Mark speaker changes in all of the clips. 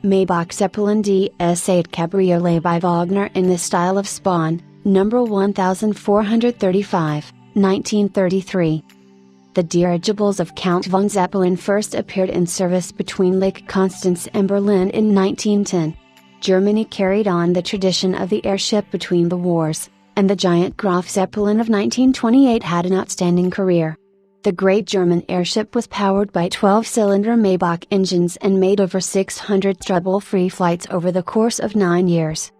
Speaker 1: Maybach Zeppelin DS8 Cabriolet by Wagner in the style of Spohn, number 1435, 1933. The dirigibles of Count von Zeppelin first appeared in service between Lake Constance and Berlin in 1910. Germany carried on the tradition of the airship between the wars, and the giant Graf Zeppelin of 1928 had an outstanding career. The great German airship was powered by 12-cylinder Maybach engines and made over 600 trouble-free flights over the course of 9 years.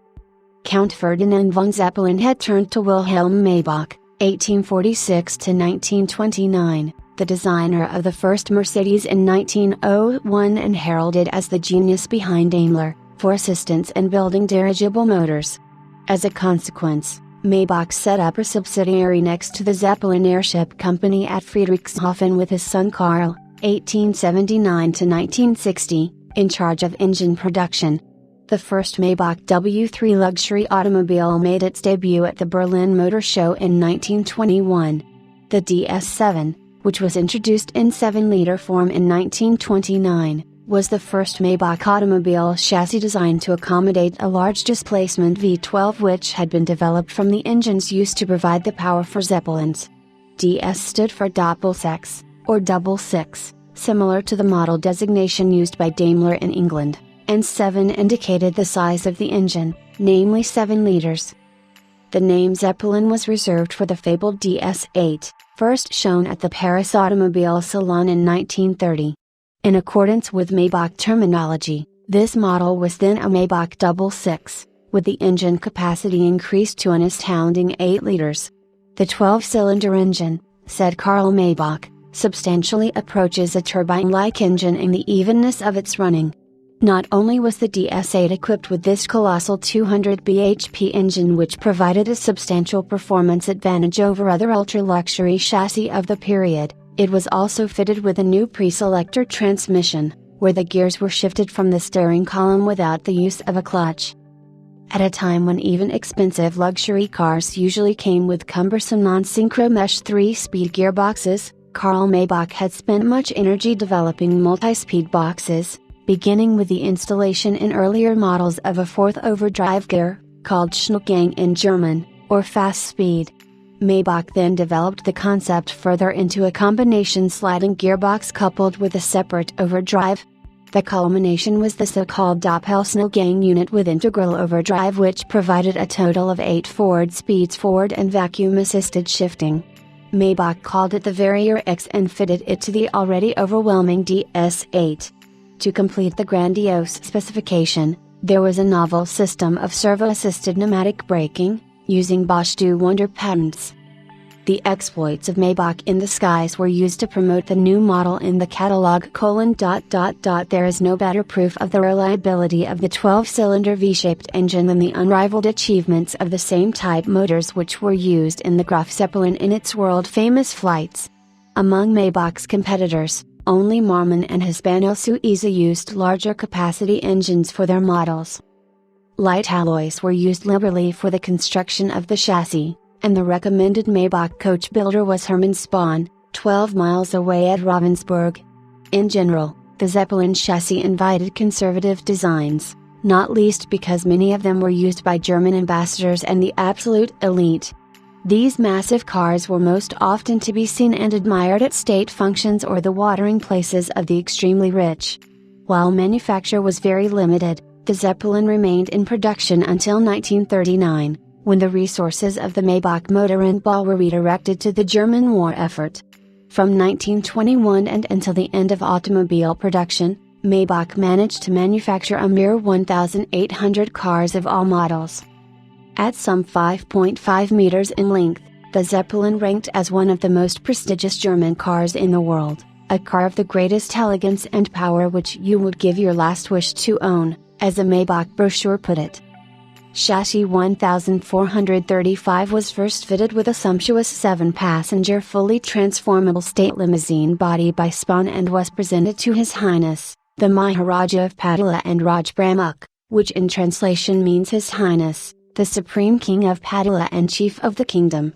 Speaker 1: Count Ferdinand von Zeppelin had turned to Wilhelm Maybach, 1846–1929, the designer of the first Mercedes in 1901 and heralded as the genius behind Daimler, for assistance in building dirigible motors. As a consequence, Maybach set up a subsidiary next to the Zeppelin Airship Company at Friedrichshafen with his son Karl, 1879–1960, in charge of engine production. The first Maybach W3 luxury automobile made its debut at the Berlin Motor Show in 1921. The DS8, which was introduced in 7-liter form in 1929, was the first Maybach automobile chassis designed to accommodate a large displacement V12 which had been developed from the engines used to provide the power for Zeppelins. DS stood for Doppelsechs, or double six, similar to the model designation used by Daimler in England, and 7 indicated the size of the engine, namely 7 liters. The name Zeppelin was reserved for the fabled DS8, first shown at the Paris Automobile Salon in 1930. In accordance with Maybach terminology, this model was then a Maybach double six, with the engine capacity increased to an astounding 8 liters. The 12-cylinder engine, said Karl Maybach, substantially approaches a turbine-like engine in the evenness of its running. Not only was the DS8 equipped with this colossal 200 bhp engine which provided a substantial performance advantage over other ultra-luxury chassis of the period, it was also fitted with a new pre-selector transmission, where the gears were shifted from the steering column without the use of a clutch. At a time when even expensive luxury cars usually came with cumbersome non-synchro mesh 3-speed gearboxes, Karl Maybach had spent much energy developing multi-speed boxes, beginning with the installation in earlier models of a 4th overdrive gear, called Schnellgang in German, or fast speed. Maybach then developed the concept further into a combination sliding gearbox coupled with a separate overdrive. The culmination was the so-called Doppel-Schnellgang unit with integral overdrive which provided a total of 8 forward speeds forward and vacuum-assisted shifting. Maybach called it the Varier X and fitted it to the already overwhelming DS8. To complete the grandiose specification, there was a novel system of servo-assisted pneumatic braking, using Bosch Do-Wonder patents. The exploits of Maybach in the skies were used to promote the new model in the catalog. There is no better proof of the reliability of the 12-cylinder V-shaped engine than the unrivaled achievements of the same type motors which were used in the Graf Zeppelin in its world-famous flights. Among Maybach's competitors, only Marmon and Hispano-Suiza used larger capacity engines for their models. Light alloys were used liberally for the construction of the chassis, and the recommended Maybach coach builder was Hermann Spohn, 12 miles away at Ravensburg. In general, the Zeppelin chassis invited conservative designs, not least because many of them were used by German ambassadors and the absolute elite. These massive cars were most often to be seen and admired at state functions or the watering places of the extremely rich. While manufacture was very limited, the Zeppelin remained in production until 1939, when the resources of the Maybach motor and ball were redirected to the German war effort. From 1921 and until the end of automobile production, Maybach managed to manufacture a mere 1,800 cars of all models. At some 5.5 meters in length, the Zeppelin ranked as one of the most prestigious German cars in the world, a car of the greatest elegance and power which you would give your last wish to own, as a Maybach brochure put it. Chassis 1435 was first fitted with a sumptuous 7-passenger fully transformable state limousine body by Spohn and was presented to His Highness, the Maharaja of Padilla and Rajpramukh, which in translation means His Highness, the Supreme King of Padilla and Chief of the Kingdom.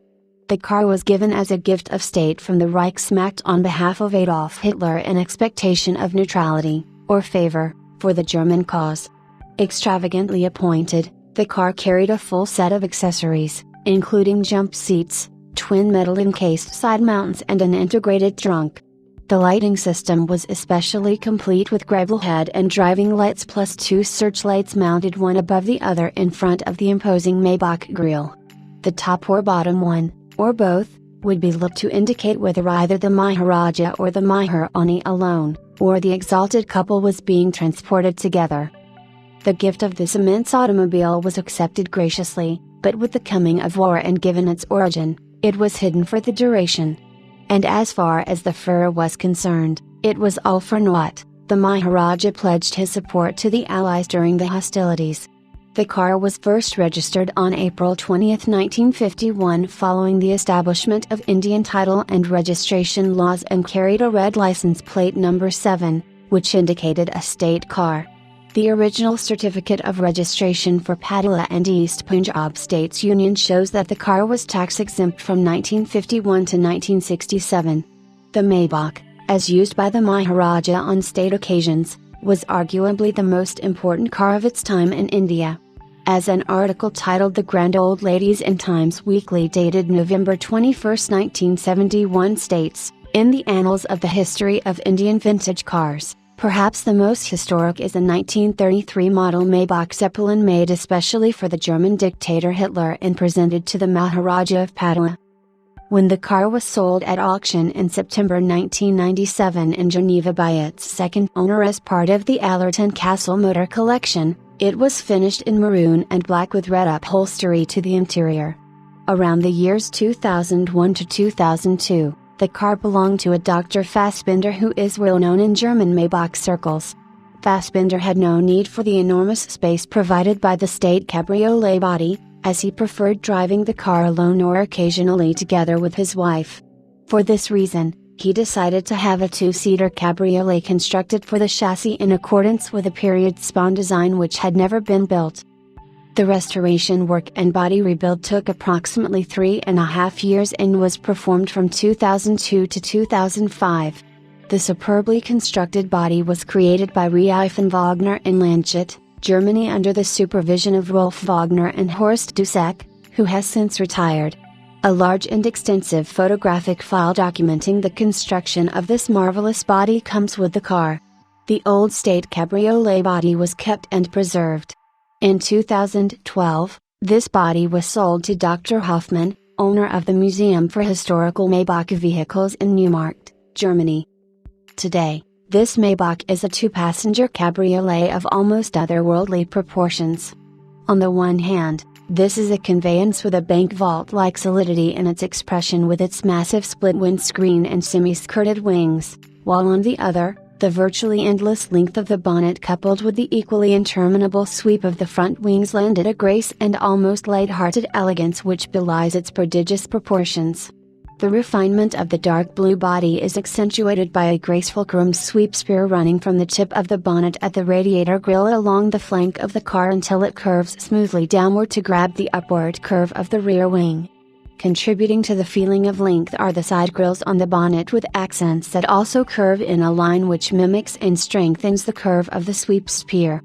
Speaker 1: The car was given as a gift of state from the Reichsmacht on behalf of Adolf Hitler in expectation of neutrality, or favor, for the German cause. Extravagantly appointed, the car carried a full set of accessories, including jump seats, twin metal-encased side mounts and an integrated trunk. The lighting system was especially complete with grille head and driving lights plus two searchlights mounted one above the other in front of the imposing Maybach grille. The top or bottom one, or both, would be lit to indicate whether either the Maharaja or the Maharani alone, or the exalted couple was being transported together. The gift of this immense automobile was accepted graciously, but with the coming of war and given its origin, it was hidden for the duration. And as far as the fur was concerned, it was all for naught. The Maharaja pledged his support to the Allies during the hostilities. The car was first registered on April 20, 1951 following the establishment of Indian title and registration laws and carried a red license plate number 7, which indicated a state car. The original certificate of registration for Patala and East Punjab States Union shows that the car was tax exempt from 1951 to 1967. The Maybach, as used by the Maharaja on state occasions, was arguably the most important car of its time in India. As an article titled "The Grand Old Ladies" in Times Weekly dated November 21, 1971 states, "In the annals of the history of Indian vintage cars, perhaps the most historic is a 1933 model Maybach Zeppelin made especially for the German dictator Hitler and presented to the Maharaja of Patala." When the car was sold at auction in September 1997 in Geneva by its second owner as part of the Allerton Castle motor collection, it was finished in maroon and black with red upholstery to the interior. Around the years 2001 to 2002, the car belonged to a Dr. Fassbinder who is well known in German Maybach circles. Fassbinder had no need for the enormous space provided by the state Cabriolet body, as he preferred driving the car alone or occasionally together with his wife. For this reason, he decided to have a two-seater cabriolet constructed for the chassis in accordance with a period Spohn design which had never been built. The restoration work and body rebuild took approximately 3.5 years and was performed from 2002 to 2005. The superbly constructed body was created by Reifen Wagner in Landshut, Germany under the supervision of Rolf Wagner and Horst Dussek, who has since retired. A large and extensive photographic file documenting the construction of this marvelous body comes with the car. The old state cabriolet body was kept and preserved. In 2012, this body was sold to Dr. Hoffmann, owner of the Museum for Historical Maybach Vehicles in Neumarkt, Germany. Today, this Maybach is a two-passenger cabriolet of almost otherworldly proportions. On the one hand, this is a conveyance with a bank vault-like solidity in its expression with its massive split windscreen and semi-skirted wings, while on the other, the virtually endless length of the bonnet coupled with the equally interminable sweep of the front wings lended a grace and almost light-hearted elegance which belies its prodigious proportions. The refinement of the dark blue body is accentuated by a graceful chrome sweep spear running from the tip of the bonnet at the radiator grille along the flank of the car until it curves smoothly downward to grab the upward curve of the rear wing. Contributing to the feeling of length are the side grilles on the bonnet with accents that also curve in a line which mimics and strengthens the curve of the sweep spear.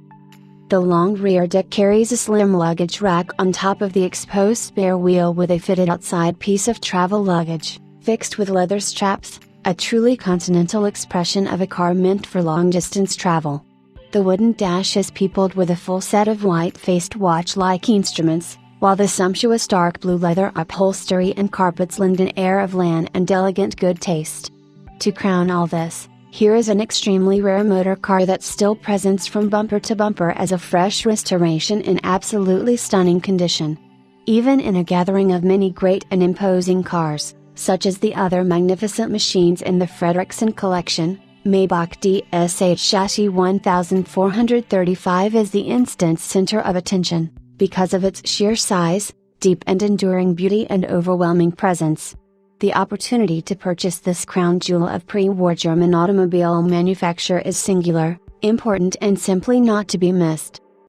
Speaker 1: The long rear deck carries a slim luggage rack on top of the exposed spare wheel with a fitted outside piece of travel luggage, fixed with leather straps, a truly continental expression of a car meant for long-distance travel. The wooden dash is peopled with a full set of white-faced watch-like instruments, while the sumptuous dark blue leather upholstery and carpets lend an air of lan and elegant good taste. To crown all this, here is an extremely rare motor car that still presents from bumper to bumper as a fresh restoration in absolutely stunning condition. Even in a gathering of many great and imposing cars, such as the other magnificent machines in the Fredrickson collection, Maybach DS8 chassis 1435 is the instant center of attention, because of its sheer size, deep and enduring beauty and overwhelming presence. The opportunity to purchase this crown jewel of pre-war German automobile manufacture is singular, important and simply not to be missed.